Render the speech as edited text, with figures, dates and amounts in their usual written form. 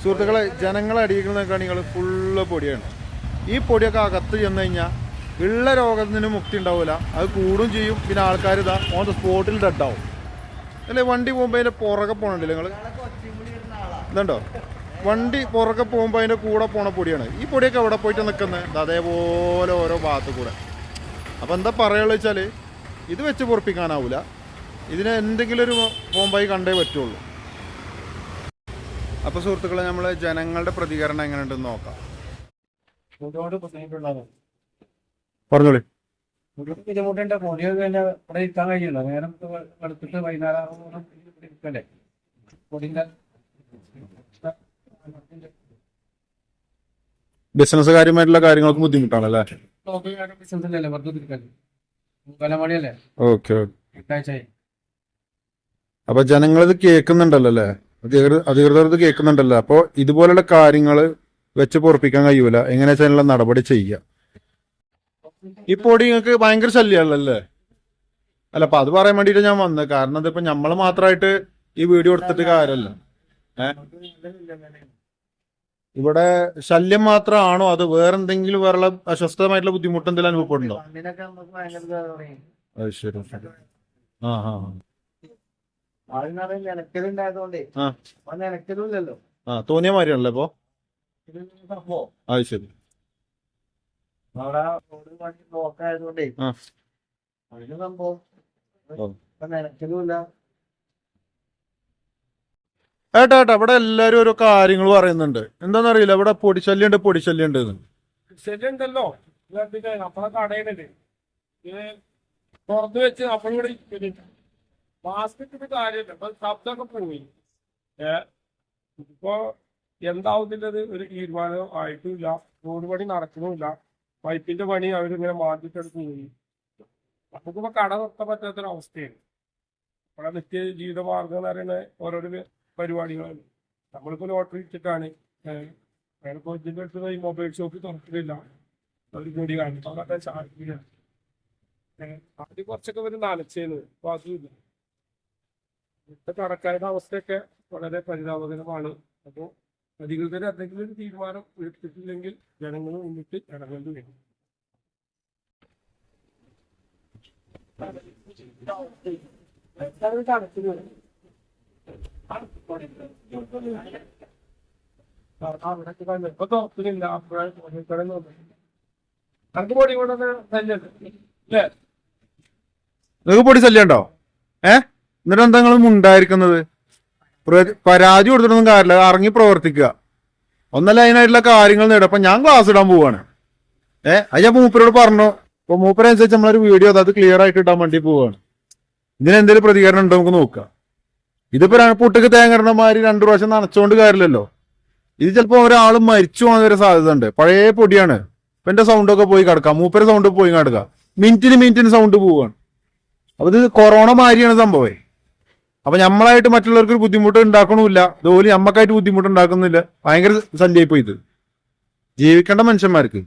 സുഹൃത്തുക്കളെ, ജനങ്ങളെ അടിയിക്കുന്ന കണികൾ ഫുള്ള് പൊടിയാണ്. ഈ പൊടിയൊക്കെ അകത്ത് ചെന്ന് കഴിഞ്ഞാൽ ഉള്ള രോഗത്തിന് മുക്തി ഉണ്ടാവില്ല, അത് കൂടും ചെയ്യും. പിന്നെ ആൾക്കാർ ഇതാ ഓൺ ദ സ്പോട്ടിൽ ഡെഡാവും. അല്ലേ, വണ്ടി പോകുമ്പോൾ അതിൻ്റെ പുറകെ പോകണുണ്ടല്ലേ നിങ്ങൾ ഇതുണ്ടോ? വണ്ടി പുറകെ പോകുമ്പോൾ അതിൻ്റെ കൂടെ പോണ പൊടിയാണ്. ഈ പൊടിയൊക്കെ എവിടെ പോയിട്ട് നിൽക്കുന്നത്? അതേപോലെ ഓരോ ഭാഗത്ത് കൂടെ. അപ്പോൾ എന്താ പറയുക വെച്ചാൽ ഇത് വെച്ച് പൊറപ്പിക്കാനാവില്ല. ഇതിന് എന്തെങ്കിലും ഒരു പോകുമ്പോൾ കണ്ടേ പറ്റുള്ളൂ. അപ്പോൾ സുഹൃത്തുക്കളെ, നമ്മൾ ജനങ്ങളുടെ പ്രതികരണം എങ്ങനെയുണ്ടെന്ന് നോക്കാം. പറഞ്ഞോളി. ബുദ്ധിമുട്ടുണ്ട്. പൊടിയൊക്കെ ഇവിടെ ഇരിക്കാൻ കഴിയില്ല. നേരം വെളുത്തിട്ട് വൈകുന്നേരം ഇരിക്കല്ലേ പൊടിന്റെ ബിസിനസ് കാര്യമായിട്ടുള്ള കാര്യങ്ങൾക്ക് ബുദ്ധിമുട്ടാണല്ലേ? ബിസിനസ്സല്ലേ, വെറുതെ ഇരിക്കല്ലേ, വിലമണിയല്ലേ. ഓക്കെ. അപ്പൊ ജനങ്ങളിത് കേൾക്കുന്നുണ്ടല്ലോ അല്ലേ? അധികൃതർ ഇത് കേൾക്കുന്നുണ്ടല്ലോ. അപ്പൊ ഇതുപോലുള്ള കാര്യങ്ങൾ വെച്ച് പൊറപ്പിക്കാൻ കഴിയൂല. എങ്ങനെ വെച്ചാൽ നടപടി ചെയ്യുക. ഈ പൊടി നിങ്ങൾക്ക് ഭയങ്കര ശല്യമാണല്ലേ? അല്ല, അപ്പൊ അത് പറയാൻ വേണ്ടിട്ട് ഞാൻ വന്നത്. കാരണം അതിപ്പോ നമ്മള് മാത്രമായിട്ട് ഈ വീഡിയോ എടുത്തിട്ട് കാര്യമല്ല. ഇവിടെ ശല്യം മാത്രമാണോ അത് വേറെന്തെങ്കിലും വേറെ അസ്വസ്ഥമായിട്ടുള്ള ബുദ്ധിമുട്ട് എന്തെങ്കിലും അനുഭവപ്പെടുന്നുണ്ടോ? അത് ശരി. തോന്നിയ മാതിരിയാണല്ലോ ഇപ്പൊ. അത് ശരി. ഏട്ടാ ഇവിടെ എല്ലാരും ഓരോ കാര്യങ്ങൾ പറയുന്നുണ്ട്. എന്താന്നറിയില്ല, ഇവിടെ പൊടിശല്യം ഉണ്ട്. ശല്യം ഉണ്ടല്ലോ. നമ്മളെ കടയിലുണ്ട് പുറത്ത് വെച്ച് നമ്മളിവിടെ മാസ്ക് ഇട്ടിട്ട് കാര്യമില്ല. ഇപ്പൊ ശബ്ദമൊക്കെ പോയി. ഇപ്പൊ എന്താവുന്നില്ലത് ഒരു തീരുമാനം ആയിട്ടില്ല. റോഡ് പണി നടക്കണമില്ല. പൈപ്പിന്റെ പണി അവരിങ്ങനെ മാറ്റിട്ടെടുത്ത് പോയി. നമുക്കിപ്പോ കട നിർത്താൻ പറ്റാത്തൊരവസ്ഥയാണ്. നമ്മുടെ നിത്യ ജീവിത മാർഗം എന്ന് പറയുന്ന ഓരോരോ പരിപാടികളാണ്. നമ്മളിപ്പോ ലോട്ടറി ഇട്ടിട്ടാണ്. ഞാനിപ്പോ ഇതിന്റെ അടുത്ത് ഈ മൊബൈൽ ഷോപ്പ് തുറക്കുന്നില്ല. അവർ കൂടി കാണിക്കാൻ സാധിക്കില്ല. ആദ്യം കുറച്ചൊക്കെ വരും നനച്ചേന്ന്. അപ്പൊ അതുമില്ല. ഇന്നത്തെ കടക്കാരുടെ അവസ്ഥയൊക്കെ വളരെ പരിതാപകരമാണ്. അപ്പോൾ അധികൃതർ എന്തെങ്കിലും ഒരു തീരുമാനം എടുത്തിട്ടില്ലെങ്കിൽ ജനങ്ങൾ മുന്നിട്ട് ഇറങ്ങേണ്ടി വരും. ഇപ്പൊ തുറക്കുന്നില്ല. നമുക്ക് പൊടി കൊണ്ടൊക്കെ അല്ലേ? നിങ്ങൾക്ക് പൊടി ശല്യം ഉണ്ടോ? എന്നിട്ട് എന്താ നിങ്ങൾ ഉണ്ടായിരിക്കുന്നത്? പരാതി കൊടുത്തിട്ടൊന്നും കാര്യമില്ല, ഇറങ്ങി പ്രവർത്തിക്കുക. ഒന്നല്ല അതിനായിട്ടുള്ള കാര്യങ്ങൾ നേടും. അപ്പൊ ഞാൻ ക്ലാസ് ഇടാൻ പോവാണ്. അത് ഞാൻ മൂപ്പരോട് പറഞ്ഞു. അപ്പൊ മൂപ്പരനുസരിച്ച് നമ്മളൊരു വീഡിയോ അത് ക്ലിയർ ആയിട്ട് ഇടാൻ വേണ്ടി പോവാണ്. ഇതിനെന്തെങ്കിലും പ്രതികരണം ഉണ്ടോ നമുക്ക് നോക്കാം. ഇതിപ്പോ പുട്ടക്ക് തേങ്ങരണമാതിരി 2 പ്രാവശ്യം നനച്ചോണ്ട് കാര്യമില്ലല്ലോ. ഇത് ചിലപ്പോ ഒരാൾ മരിച്ചു പോകാൻ വരെ സാധ്യത ഉണ്ട്. പഴയ പൊടിയാണ്. ഇപ്പൊ എന്റെ സൗണ്ടൊക്കെ പോയി കിടക്കാം, മൂപ്പര സൗണ്ട് പോയി കിടക്കാം. മിനിറ്റിന് സൗണ്ട് പോവാണ്. അപ്പൊ ഇത് കൊറോണ മാതിരിയാണ് സംഭവം. അപ്പൊ നമ്മളായിട്ട് മറ്റുള്ളവർക്ക് ഒരു ബുദ്ധിമുട്ട് ഉണ്ടാക്കണമില്ല, അതുപോലെ നമ്മക്കായിട്ട് ബുദ്ധിമുട്ട് ഉണ്ടാക്കുന്നില്ല. ഭയങ്കര ശല്യമായി പോയി ഇത് ജീവിക്കേണ്ട മനുഷ്യന്മാർക്ക്.